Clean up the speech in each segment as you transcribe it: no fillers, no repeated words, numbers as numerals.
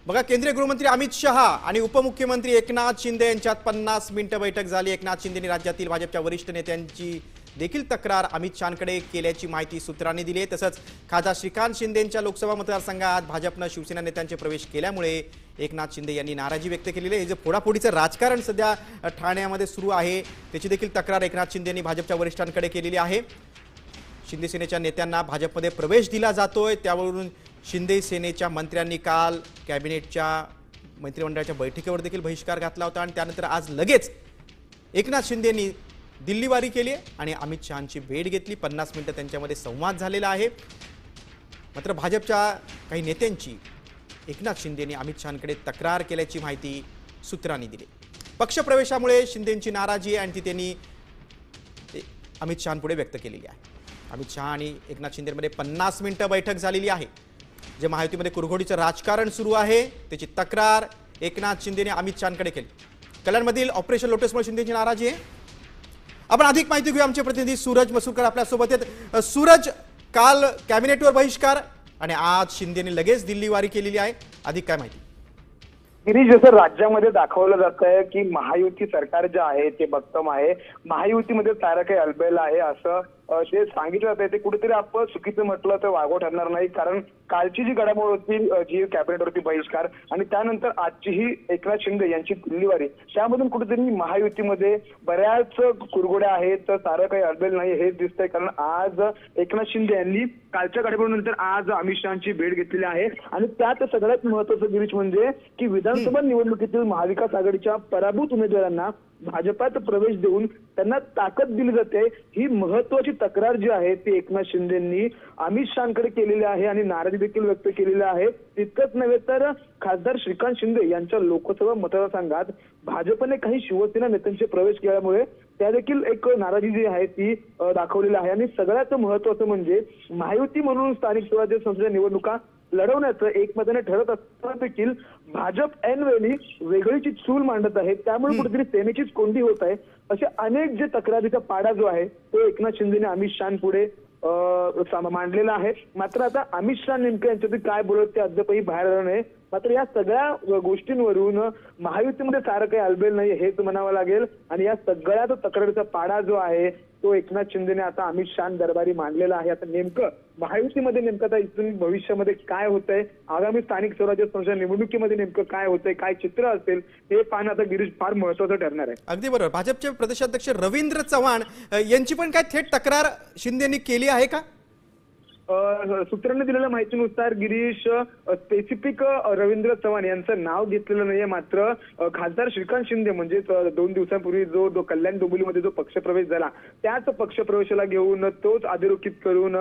बघा, केंद्रीय गृहमंत्री अमित शहा आणि उपमुख्यमंत्री एकनाथ शिंदे यांच्यात 50 मिनिटं बैठक झाली। एकनाथ शिंदेंनी राज्यातील भाजपच्या वरिष्ठ नेत्यांची देखील तक्रार अमित शहांकडे केल्याची माहिती सूत्रांनी दिली। तसंच खासदार श्रीकांत शिंदेंच्या लोकसभा मतदारसंघात भाजपनं शिवसेना नेत्यांचे प्रवेश केल्यामुळे एकनाथ शिंदे यांनी नाराजी व्यक्त केलेली आहे। हे जे फोडाफोडीचं राजकारण सध्या ठाण्यामध्ये सुरू आहे त्याची देखील तक्रार एकनाथ शिंदे यांनी भाजपच्या वरिष्ठांकडे केलेली आहे। शिंदे सेनेच्या नेत्यांना भाजपमध्ये प्रवेश दिला जातोय, त्यावरून शिंदे सेनेच्या मंत्र्यांनी काल कॅबिनेटच्या मंत्रिमंडळाच्या बैठकीवर देखील बहिष्कार घातला होता आणि त्यानंतर आज लगेच एकनाथ शिंदेंनी दिल्लीवारी केली आणि अमित शहांची भेट घेतली। 50 मिनिटं त्यांच्यामध्ये संवाद झालेला आहे। मात्र भाजपच्या काही नेत्यांची एकनाथ शिंदेंनी अमित शहांकडे तक्रार केल्याची माहिती सूत्रांनी दिली। पक्षप्रवेशामुळे शिंदेंची नाराजी आणि ती त्यांनी अमित शहांपुढे व्यक्त केलेली आहे। अमित शहा आणि एकनाथ शिंदेमध्ये 50 मिनिटं बैठक झालेली आहे। जे महायुतीमध्ये कुरघोडीचं राजकारण सुरू आहे त्याची तक्रार एकनाथ शिंदेने अमित शहांकडे केली। कल्याणमधील ऑपरेशन लोटसमुळे शिंदेची नाराजी आहे। आपण अधिक माहिती घेऊया, आमचे प्रतिनिधी सूरज मसूरकर आपल्या सोबत आहेत। सूरज, काल कॅबिनेटवर बहिष्कार आणि आज शिंदेने लगेच दिल्लीवारी केलेली आहे, अधिक काय माहिती? गिरीश, जसं राज्यामध्ये दाखवलं जात आहे की महायुती सरकार जे आहे ते भक्कम आहे, महायुतीमध्ये सारं काही अलबेल आहे असं जे सांगितलं जात आहे ते कुठेतरी आपण चुकीचं म्हटलं तर वागवं ठरणार नाही। कारण कालची जी घडामोड होती, जी कॅबिनेटवरती बहिष्कार आणि त्यानंतर आजची ही एकनाथ शिंदे यांची दिल्लीवारी, त्यामधून कुठेतरी महायुतीमध्ये बऱ्याच कुरघोड्या आहेत, सारं काही अलबेल नाही हेच दिसतंय। कारण आज एकनाथ शिंदे यांनी कालच्या घडामोडीनंतर आज अमित शहांची भेट घेतलेली आहे आणि त्यात सगळ्यात महत्त्वाचं गिरीश म्हणजे की विधानसभा निवडणुकीतील महाविकास आघाडीच्या पराभूत उमेदवारांना भाजपात प्रवेश देऊन त्यांना ताकद दिली जाते, ही महत्वाची तक्रार जी आहे ती एकनाथ शिंदेंनी अमित शहांकडे केलेली आहे आणि नाराजी देखील व्यक्त केलेली आहे। तितकंच नव्हे तर खासदार श्रीकांत शिंदे यांच्या लोकसभा मतदारसंघात भाजपने काही शिवसेना नेत्यांचे प्रवेश केल्यामुळे त्या देखील एक नाराजी जी आहे ती दाखवलेली आहे। आणि सगळ्यात महत्वाचं म्हणजे महायुती म्हणून स्थानिक स्वराज्य संस्थेच्या निवडणुका लढवण्याचं एकमताने ठरत असताना देखील भाजप ऐनवेळी वेगळीची चूल मांडत आहे, त्यामुळे कुठेतरी सेनेचीच कोंडी होत आहे। असे अनेक जे तक्रारीचा पाडा जो आहे तो एकनाथ शिंदेने अमित शहांपुढे मांडलेला आहे। मात्र आता अमित शहा नेमकं यांच्यातील काय बोलत ते अद्यापही बाहेर आलं नाही। मात्र या सगळ्या गोष्टींवरून महायुतीमध्ये सारं काही अलबेल नाही हेच म्हणावं लागेल आणि या सगळ्या तक्रारीचा पाडा जो आहे तो एकनाथ शिंदेने आता अमित शहा दरबारी मांडलेला आहे। आता नेमकं महायुतीमध्ये नेमकं आता इथून भविष्यामध्ये काय होतंय, आगामी स्थानिक स्वराज्य संस्था निवडणुकीमध्ये नेमकं काय होतंय, काय चित्र असेल हे पाहणं आता गिरीश फार महत्वाचं ठरणार आहे। अगदी बरोबर। भाजपचे प्रदेशाध्यक्ष रवींद्र चव्हाण यांची पण काय थेट तक्रार शिंदेंनी केली आहे का? सूत्रांनी दिलेल्या माहितीनुसार गिरीश स्पेसिफिक रवींद्र चव्हाण यांचं नाव घेतलेलं नाहीये। मात्र खासदार श्रीकांत शिंदे म्हणजे 2 दिवसांपूर्वी जो कल्याण डोंबिवलीमध्ये जो पक्षप्रवेश झाला त्याच पक्षप्रवेशाला घेऊन तोच अधोरेखित करून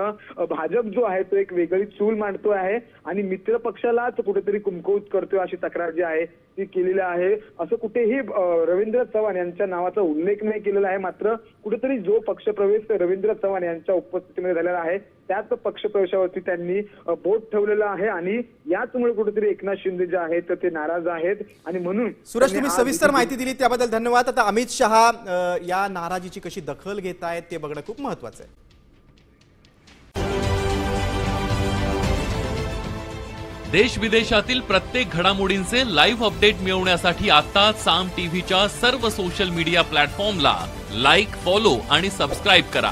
भाजप जो आहे तो एक वेगळी चूल मांडतो आहे आणि मित्र पक्षालाच कुठेतरी कुमकुवत करतोय अशी तक्रार जी आहे ती केलेली आहे। असं कुठेही रवींद्र चव्हाण यांच्या नावाचा उल्लेख नाही केलेला आहे। मात्र कुठेतरी जो पक्षप्रवेश रवींद्र चव्हाण यांच्या उपस्थितीमध्ये झालेला आहे त्याच पक्षप्रवेशावरती त्यांनी बोट ठेवलेलं आहे आणि याचमुळे कुठेतरी एकनाथ शिंदे जे आहेत ते नाराज आहेत आणि म्हणून सूरज, तुम्ही सविस्तर माहिती दिली त्याबद्दल धन्यवाद। आता अमित शहा या नाराजीची कशी दखल घेत आहेत ते बघणं खूप महत्वाचं आहे। देश विदेशातील प्रत्येक घडामोडींचे लाईव्ह अपडेट मिळवण्यासाठी आता साम टीव्हीच्या सर्व सोशल मीडिया प्लॅटफॉर्मला लाईक, फॉलो आणि सबस्क्राईब करा।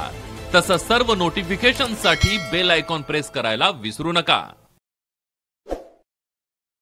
तसंच सर्व नोटिफिकेशनसाठी बेल आयकॉन प्रेस करायला विसरू नका।